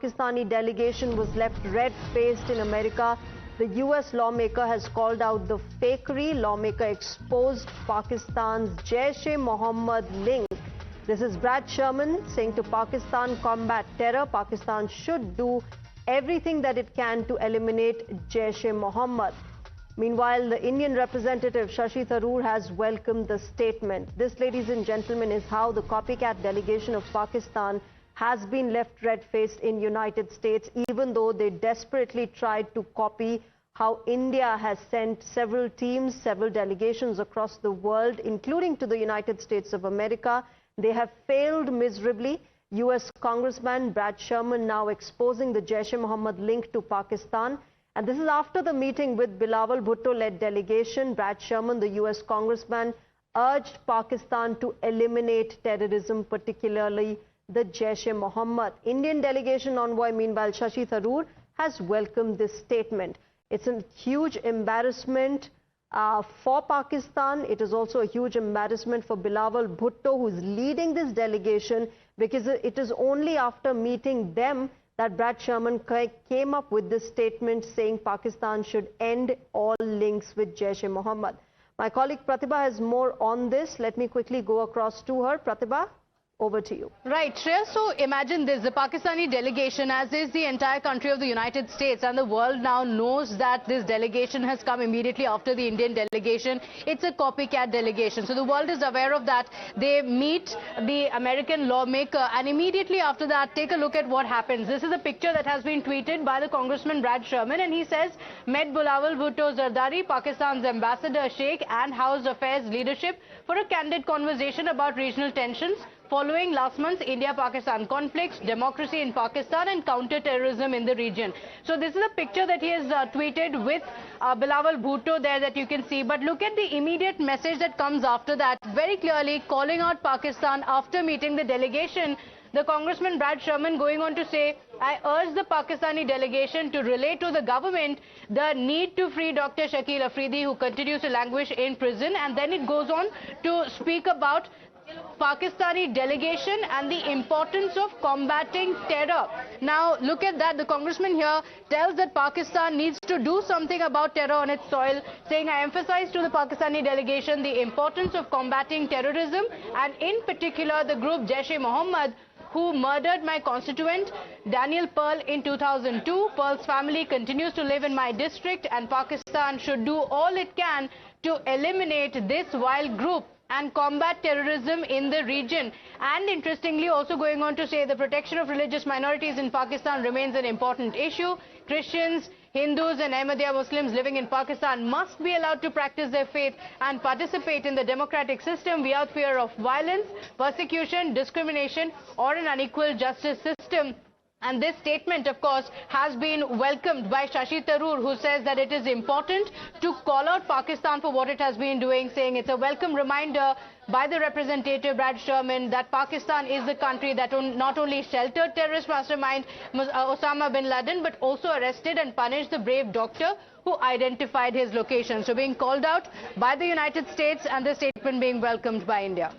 Pakistani delegation was left red-faced in America. The US lawmaker has called out the fakery. Lawmaker exposed Pakistan's Jaish-e-Mohammed link. This is Brad Sherman saying to Pakistan, combat terror. Pakistan should do everything that it can to eliminate Jaish-e-Mohammed. Meanwhile, the Indian representative Shashi Tharoor has welcomed the statement. This, ladies and gentlemen, is how the copycat delegation of Pakistan has been left red-faced in United States, even though they desperately tried to copy how India has sent several teams, several delegations across the world, including to the United States of America. They have failed miserably. US Congressman Brad Sherman now exposing the Jaish-e-Mohammed link to Pakistan. And this is after the meeting with Bilawal Bhutto-led delegation. Brad Sherman, the US Congressman, urged Pakistan to eliminate terrorism, particularly the Jaish-e-Mohammed. Indian delegation envoy, meanwhile, Shashi Tharoor, has welcomed this statement. It's a huge embarrassment for Pakistan. It is also a huge embarrassment for Bilawal Bhutto, who is leading this delegation, because it is only after meeting them that Brad Sherman came up with this statement saying Pakistan should end all links with Jaish-e-Mohammed. My colleague Pratibha has more on this. Let me quickly go across to her. Pratibha, over to you. Right, Shreya. So imagine this, the Pakistani delegation, as is the entire country of the United States, and the world now knows that this delegation has come immediately after the Indian delegation. It's a copycat delegation. So the world is aware of that. They meet the American lawmaker, and immediately after that, take a look at what happens. This is a picture that has been tweeted by the Congressman Brad Sherman, and he says, met Bilawal Bhutto Zardari, Pakistan's ambassador Sheikh, and House Affairs leadership for a candid conversation about regional tensions following last month's India-Pakistan conflicts, democracy in Pakistan and counter-terrorism in the region. So this is a picture that he has tweeted with Bilawal Bhutto there that you can see. But look at the immediate message that comes after that, very clearly calling out Pakistan after meeting the delegation. The Congressman Brad Sherman going on to say, I urge the Pakistani delegation to relay to the government the need to free Dr. Shakil Afridi, who continues to languish in prison. And then it goes on to speak about Pakistani delegation and the importance of combating terror. Now, look at that. The congressman here tells that Pakistan needs to do something about terror on its soil, saying, I emphasize to the Pakistani delegation the importance of combating terrorism, and in particular the group Jaish-e-Mohammed, who murdered my constituent Daniel Pearl in 2002. Pearl's family continues to live in my district, and Pakistan should do all it can to eliminate this vile group and combat terrorism in the region. And interestingly, also going on to say the protection of religious minorities in Pakistan remains an important issue. Christians, Hindus and Ahmadiyya Muslims living in Pakistan must be allowed to practice their faith and participate in the democratic system without fear of violence, persecution, discrimination or an unequal justice system. And this statement, of course, has been welcomed by Shashi Tharoor, who says that it is important to call out Pakistan for what it has been doing, saying it's a welcome reminder by the representative Brad Sherman that Pakistan is the country that not only sheltered terrorist mastermind Osama bin Laden, but also arrested and punished the brave doctor who identified his location. So being called out by the United States, and the statement being welcomed by India.